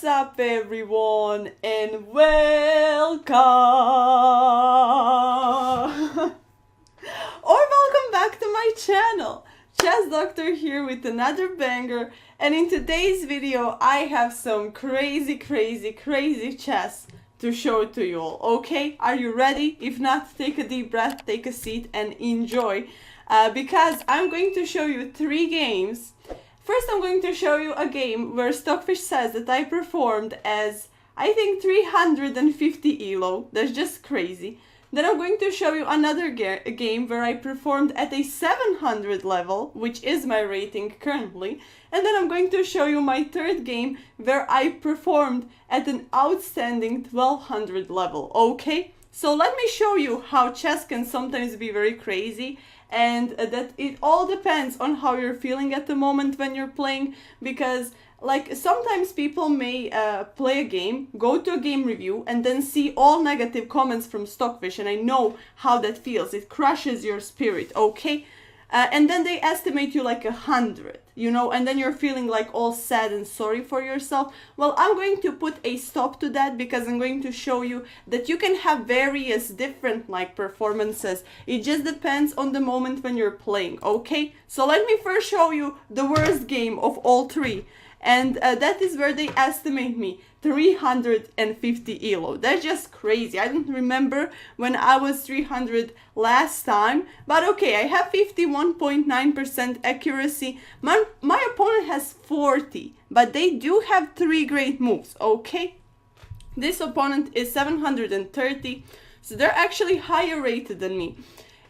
What's up everyone and welcome or welcome back to my channel. Chess Doctor here with another banger, and in today's video I have some crazy chess to show to you all. Okay, are you ready? If not, take a deep breath, take a seat and enjoy because I'm going to show you 3 games. First, I'm going to show you a game where Stockfish says that I performed as, I think, 350 ELO. That's just crazy. Then I'm going to show you another game where I performed at a 700 level, which is my rating currently. And then I'm going to show you my third game where I performed at an outstanding 1200 level. Okay? So let me show you how chess can sometimes be very crazy, and that it all depends on how you're feeling at the moment when you're playing, because like sometimes people may play a game, go to a game review and then see all negative comments from Stockfish, and I know how that feels. It crushes your spirit, okay? And then they estimate you like 100, you know, and then you're feeling like all sad and sorry for yourself. Well, I'm going to put a stop to that because I'm going to show you that you can have various different like performances. It just depends on the moment when you're playing, okay? So let me first show you the worst game of all 3. And that is where they estimate me 350 ELO. That's just crazy. I don't remember when I was 300 last time. But okay, I have 51.9% accuracy. My opponent has 40. But they do have 3 great moves, okay? This opponent is 730. So they're actually higher rated than me.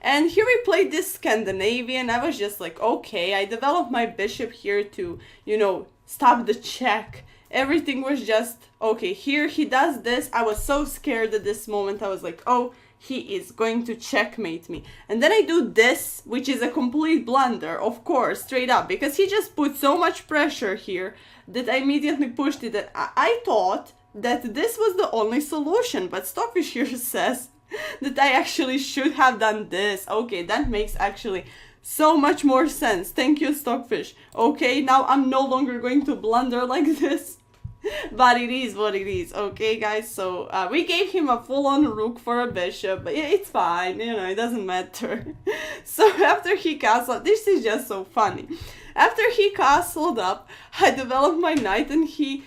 And here we played this Scandinavian. I was just like, okay, I developed my bishop here to, you know, stop the check. Everything was just, okay, here he does this. I was so scared at this moment. I was like, oh, he is going to checkmate me. And then I do this, which is a complete blunder, of course, straight up, because he just put so much pressure here that I immediately pushed it. And I thought that this was the only solution, but Stockfish here says that I actually should have done this. Okay, that makes actually so much more sense. Thank you, Stockfish. Okay, now I'm no longer going to blunder like this. But it is what it is, okay, guys? So we gave him a full-on rook for a bishop, but it's fine, you know, it doesn't matter. So after he castled, this is just so funny. After he castled up, I developed my knight, and he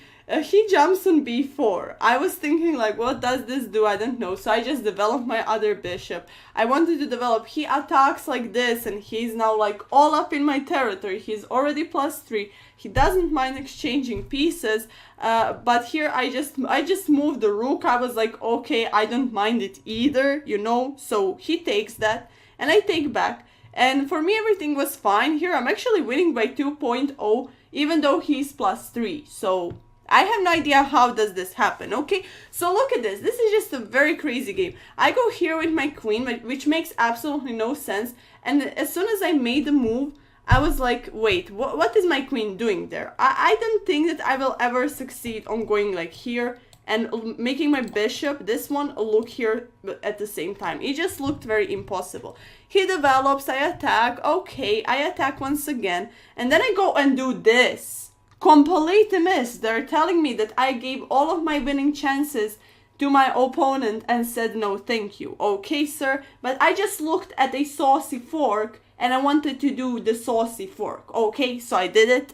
jumps on b4. I was thinking like, what does this do? I don't know. So I just developed my other bishop. I wanted to develop, he attacks like this, and he's now like all up in my territory. He's already +3. He doesn't mind exchanging pieces. But here I just moved the rook. I was like, okay, I don't mind it either, you know. So he takes that, and I take back. And for me, everything was fine. Here I'm actually winning by 2.0, even though he's +3. So I have no idea how does this happen, okay? So look at this. This is just a very crazy game. I go here with my queen, which makes absolutely no sense. And as soon as I made the move, I was like, wait, what is my queen doing there? I don't think that I will ever succeed on going like here and making my bishop, this one, look here at the same time. It just looked very impossible. He develops, I attack, okay, I attack once again. And then I go and do this. Complete miss. They're telling me that I gave all of my winning chances to my opponent and said no thank you. Okay, sir, but I just looked at a saucy fork and I wanted to do the saucy fork. Okay, so I did it.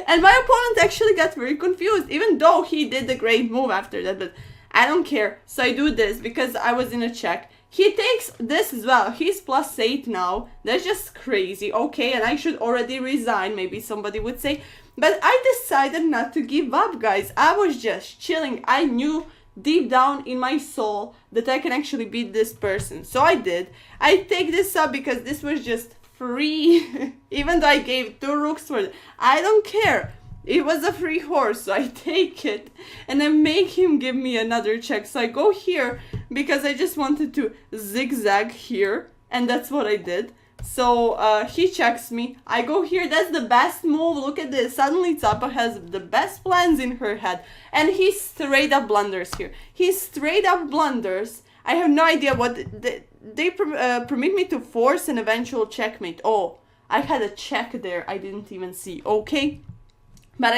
And my opponent actually got very confused, even though he did a great move after that, but I don't care. So I do this because I was in a check. He takes this as well. He's +8 now. That's just crazy. Okay, and I should already resign, maybe somebody would say. But I decided not to give up, guys. I was just chilling. I knew deep down in my soul that I can actually beat this person. So I did. I take this up because this was just free. Even though I gave 2 rooks for it. I don't care. It was a free horse, so I take it and I make him give me another check. So I go here because I just wanted to zigzag here, and that's what I did. So he checks me. I go here. That's the best move. Look at this. Suddenly Capa has the best plans in her head, and he straight up blunders here. He straight up blunders. I have no idea what they permit me to force an eventual checkmate. Oh, I had a check there. I didn't even see. Okay. But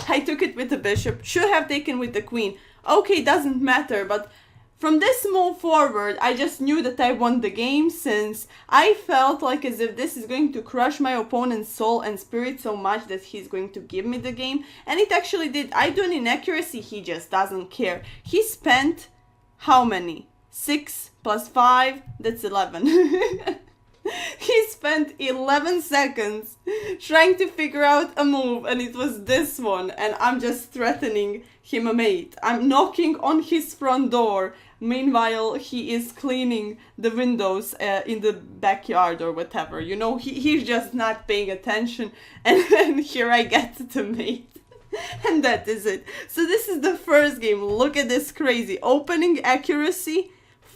I took it with the bishop. Should have taken with the queen. Okay, doesn't matter, but from this move forward, I just knew that I won the game, since I felt like as if this is going to crush my opponent's soul and spirit so much that he's going to give me the game. And it actually did. I do an inaccuracy, he just doesn't care. He spent how many? 6 plus 5, that's 11. He spent 11 seconds trying to figure out a move, and it was this one, and I'm just threatening him a mate. I'm knocking on his front door. Meanwhile, he is cleaning the windows in the backyard or whatever. You know, he's just not paying attention, and then here I get the mate. And that is it. So this is the first game. Look at this crazy. Opening accuracy,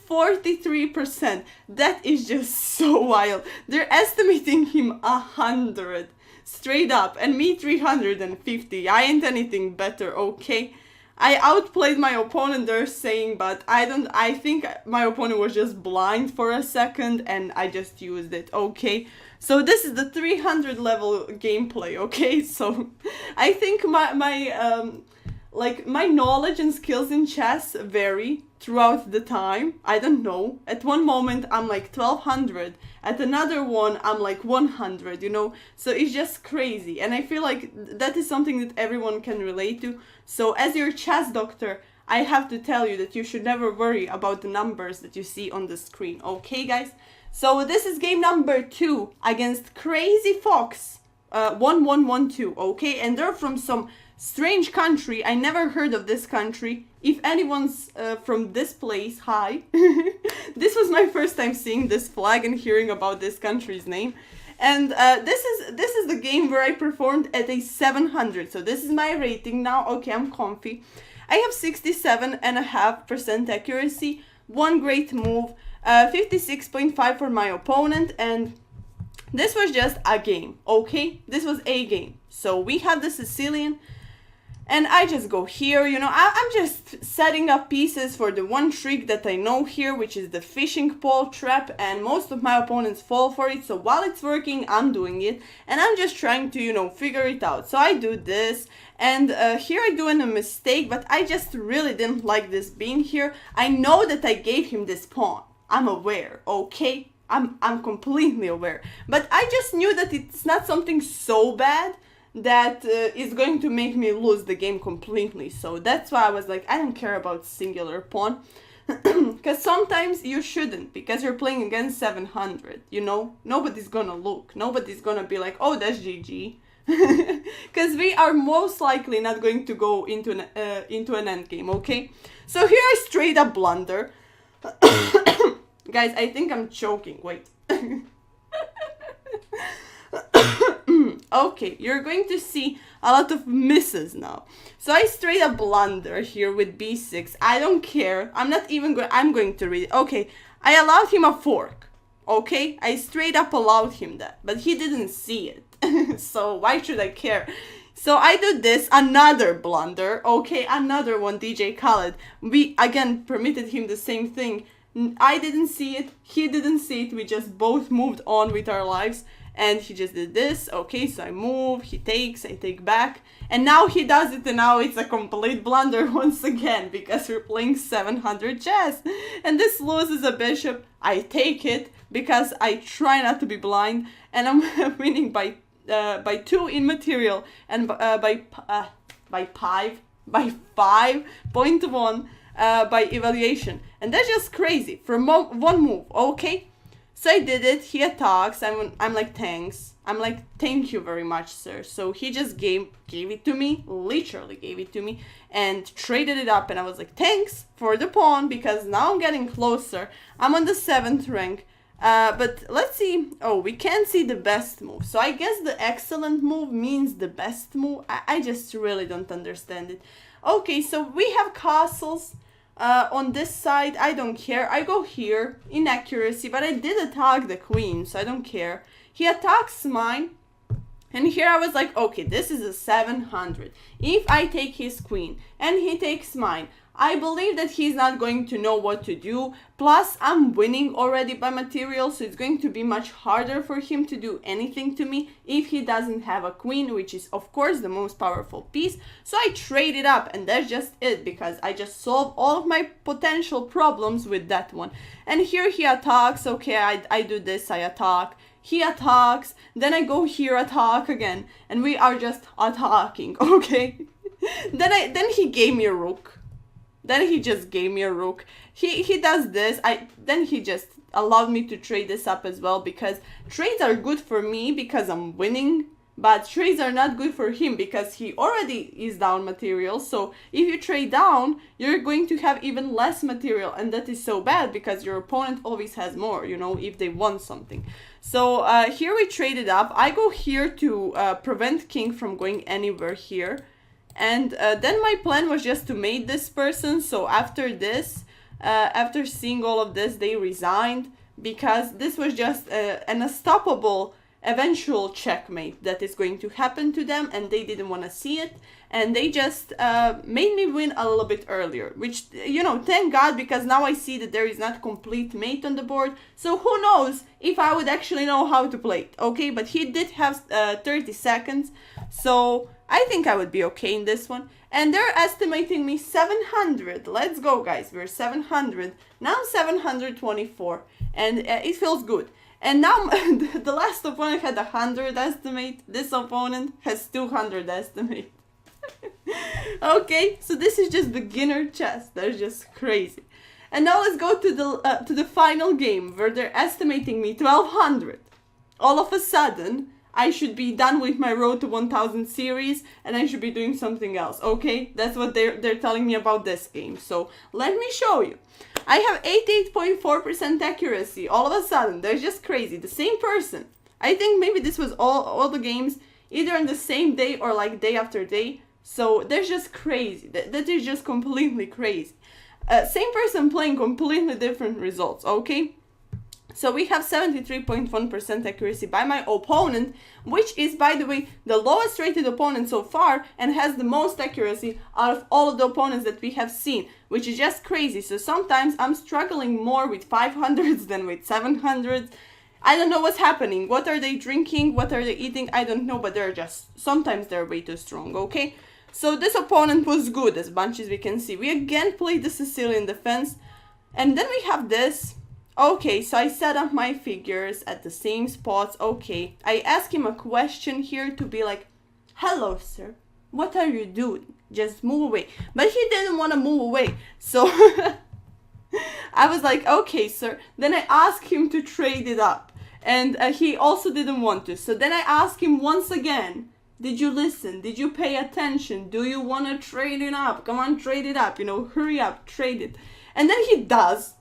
43%. That is just so wild. They're estimating him 100 straight up, and me 350. I ain't anything better, okay? I outplayed my opponent there saying, but I think my opponent was just blind for a second and I just used it, okay? So this is the 300 level gameplay, okay? So I think my knowledge and skills in chess vary throughout the time. I don't know. At one moment I'm like 1200, at another one I'm like 100, you know? So it's just crazy, and I feel like that is something that everyone can relate to. So as your chess doctor, I have to tell you that you should never worry about the numbers that you see on the screen, okay guys? So this is game number 2 against Crazy Fox 1112, okay? And they're from some strange country. I never heard of this country. If anyone's from this place, hi. This was my first time seeing this flag and hearing about this country's name. And this is the game where I performed at a 700. So this is my rating now. Okay, I'm comfy. I have 67.5% accuracy, one great move, 56.5 for my opponent, and this was just a game, okay? This was a game. So we have the Sicilian, and I just go here, you know, I'm just setting up pieces for the one trick that I know here, which is the fishing pole trap, and most of my opponents fall for it. So while it's working, I'm doing it, and I'm just trying to, you know, figure it out. So I do this, and here I do a mistake, but I just really didn't like this being here. I know that I gave him this pawn. I'm aware, okay? I'm completely aware. But I just knew that it's not something so bad that is going to make me lose the game completely. So that's why I was like, I don't care about singular pawn. Because sometimes you shouldn't, because you're playing against 700, you know? Nobody's gonna look. Nobody's gonna be like, oh, that's GG. Because we are most likely not going to go into an endgame, okay? So here I straight up blunder. Guys, I think I'm choking. Wait. Okay, you're going to see a lot of misses now. So I straight up blunder here with b6. I don't care. I'm not even going. I'm going to read it. Okay, I allowed him a fork. Okay, I straight up allowed him that, but he didn't see it. So why should I care? So I do this, another blunder. Okay, another one, DJ Khaled. We again permitted him the same thing. I didn't see it. He didn't see it. We just both moved on with our lives. And he just did this. Okay, so I move, he takes, I take back. And now he does it, and now it's a complete blunder once again, because we're playing 700 chess. And this loses a bishop. I take it, because I try not to be blind. And I'm winning by 2 in material, and by 5.1 by evaluation. And that's just crazy, from one move, okay? So I did it, he attacks, I'm like, thanks. I'm like, thank you very much, sir. So he just gave it to me, literally gave it to me, and traded it up, and I was like, thanks for the pawn, because now I'm getting closer. I'm on the 7th rank, but let's see. Oh, we can't see the best move. So I guess the excellent move means the best move. I just really don't understand it. Okay, so we have castles. On this side, I don't care. I go here, inaccuracy, but I did attack the queen, so I don't care. He attacks mine, And here I was like, okay, this is a 700. If I take his queen and he takes mine, I believe that he's not going to know what to do. Plus, I'm winning already by material, so it's going to be much harder for him to do anything to me if he doesn't have a queen, which is, of course, the most powerful piece. So I trade it up, and that's just it, because I just solve all of my potential problems with that one. And here he attacks. Okay, I do this, I attack. He attacks, then I go here, attack again, and we are just attacking, okay? Then he gave me a rook. Then he just gave me a rook. He does this. Then he just allowed me to trade this up as well, because trades are good for me because I'm winning, but trades are not good for him because he already is down material. So if you trade down, you're going to have even less material, and that is so bad because your opponent always has more, you know, if they want something. So here we traded up. I go here to prevent king from going anywhere here. And then my plan was just to mate this person. So after this, after seeing all of this, they resigned, because this was just an unstoppable eventual checkmate that is going to happen to them, and they didn't want to see it, and they just made me win a little bit earlier, which, you know, thank God, because now I see that there is not complete mate on the board. So who knows if I would actually know how to play it, okay? But he did have 30 seconds, so I think I would be okay in this one. And they're estimating me 700. Let's go, guys. We're 700. Now 724. And it feels good. And now the last opponent had 100 estimate. This opponent has 200 estimate. Okay, so this is just beginner chess. That's just crazy. And now let's go to the final game, where they're estimating me 1200. All of a sudden, I should be done with my Road to 1000 series, and I should be doing something else, okay? That's what they're telling me about this game. So let me show you. I have 88.4% accuracy. All of a sudden, they're just crazy. The same person. I think maybe this was all the games, either on the same day or like day after day. So they're just crazy. That is just completely crazy. Same person playing completely different results, okay? So we have 73.1% accuracy by my opponent, which is, by the way, the lowest rated opponent so far, and has the most accuracy out of all of the opponents that we have seen, which is just crazy. So sometimes I'm struggling more with 500s than with 700s. I don't know what's happening. What are they drinking? What are they eating? I don't know, but sometimes they're way too strong, okay? So this opponent was good, as much as we can see. We again played the Sicilian defense, and then we have this. Okay, so I set up my figures at the same spots. Okay, I asked him a question here to be like, hello, sir, what are you doing? Just move away. But he didn't want to move away. So I was like, okay, sir. Then I asked him to trade it up. And he also didn't want to. So then I asked him once again, did you listen? Did you pay attention? Do you want to trade it up? Come on, trade it up. You know, hurry up, trade it. And then he does.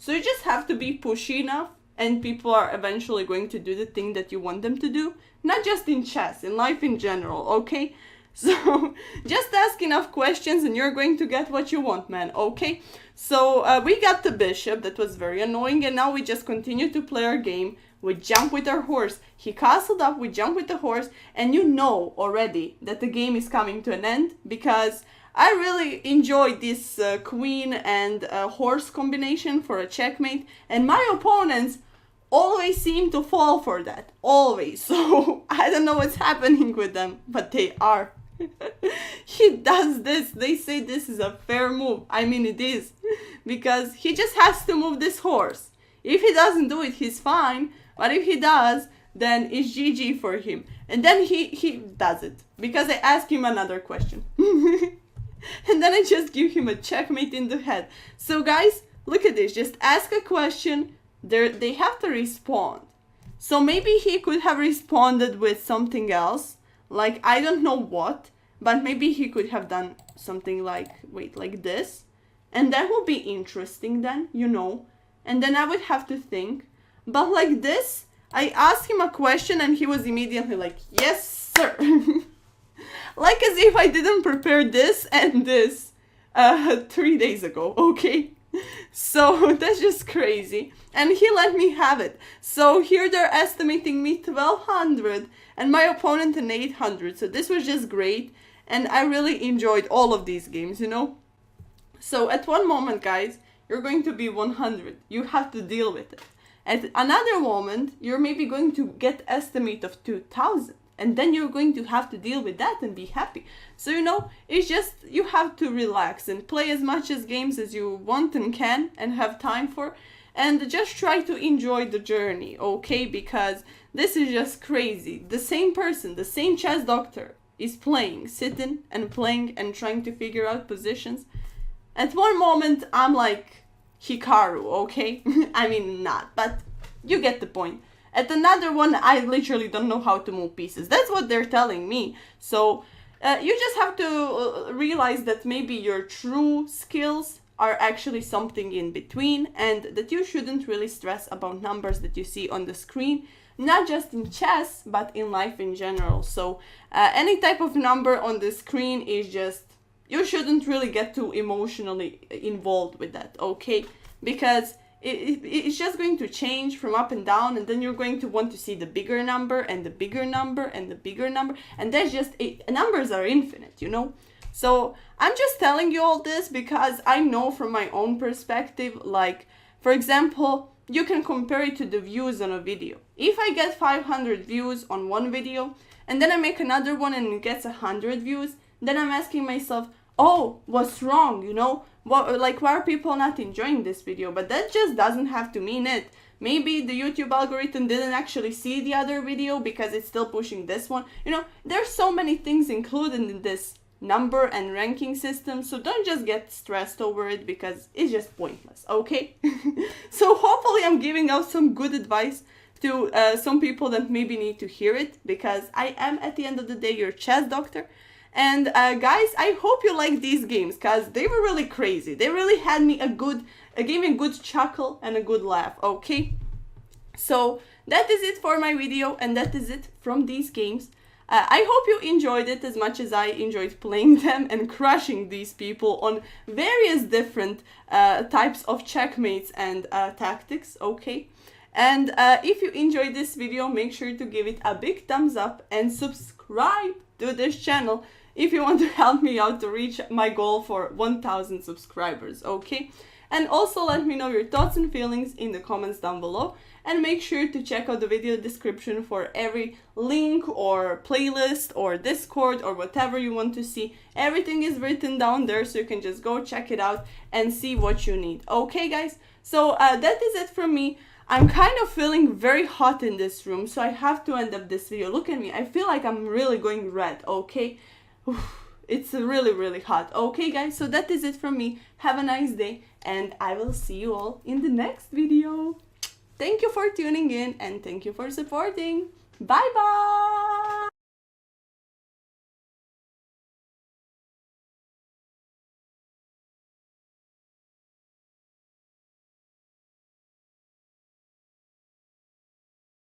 So you just have to be pushy enough, and people are eventually going to do the thing that you want them to do. Not just in chess, in life in general, okay? So just ask enough questions and you're going to get what you want, man, okay? So we got the bishop. That was very annoying, and now we just continue to play our game. We jump with our horse. He castled up, we jump with the horse, and you know already that the game is coming to an end, because I really enjoyed this queen and horse combination for a checkmate, and my opponents always seem to fall for that, always. So I don't know what's happening with them, but they are. He does this. They say this is a fair move. I mean, it is, because he just has to move this horse. If he doesn't do it, he's fine, but if he does, then it's GG for him. And then he does it, because I asked him another question. And then I just give him a checkmate in the head. So guys, look at this. Just ask a question. They have to respond. So maybe he could have responded with something else. Like, I don't know what. But maybe he could have done something like, wait, like this. And that would be interesting then, you know. And then I would have to think. But like this, I asked him a question and he was immediately like, yes, sir. Like as if I didn't prepare this and this 3 days ago, okay? So that's just crazy. And he let me have it. So here they're estimating me 1200 and my opponent an 800. So this was just great. And I really enjoyed all of these games, you know. So at one moment, guys, you're going to be 100. You have to deal with it. At another moment, you're maybe going to get estimate of 2000. And then you're going to have to deal with that and be happy. So, you know, it's just, you have to relax and play as much as games as you want and can and have time for. And just try to enjoy the journey, okay? Because this is just crazy. The same person, the same chess doctor is playing, sitting and playing and trying to figure out positions. At one moment, I'm like Hikaru, okay? I mean, not, but you get the point. At another one, I literally don't know how to move pieces. That's what they're telling me. So you just have to realize that maybe your true skills are actually something in between, and that you shouldn't really stress about numbers that you see on the screen, not just in chess, but in life in general. So any type of number on the screen is just, you shouldn't really get too emotionally involved with that, okay? Because it's just going to change from up and down, and then you're going to want to see the bigger number and the bigger number and the bigger number, and that's just it. Numbers are infinite, you know. So I'm just telling you all this because I know from my own perspective, like, for example, you can compare it to the views on a video. If I get 500 views on one video and then I make another one and it gets 100 views, then I'm asking myself, oh, what's wrong, you know? What, like, why are people not enjoying this video? But that just doesn't have to mean it. Maybe the YouTube algorithm didn't actually see the other video because it's still pushing this one. You know, there's so many things included in this number and ranking system, so don't just get stressed over it because it's just pointless, okay? So hopefully I'm giving out some good advice to some people that maybe need to hear it, because I am, at the end of the day, your chess doctor. And guys, I hope you like these games because they were really crazy. They really had me gave me a good chuckle and a good laugh, okay? So that is it for my video, and that is it from these games. I hope you enjoyed it as much as I enjoyed playing them and crushing these people on various different types of checkmates and tactics, okay? And if you enjoyed this video, make sure to give it a big thumbs up and subscribe to this channel if you want to help me out to reach my goal for 1000 subscribers, okay? And also let me know your thoughts and feelings in the comments down below, and make sure to check out the video description for every link or playlist or Discord or whatever you want to see. Everything is written down there, so you can just go check it out and see what you need. Okay guys, so that is it from me. I'm kind of feeling very hot in this room, so I have to end up this video. Look at me, I feel like I'm really going red, okay? It's really, really hot. Okay guys, so that is it from me. Have a nice day, and I will see you all in the next video. Thank you for tuning in, and thank you for supporting. Bye bye!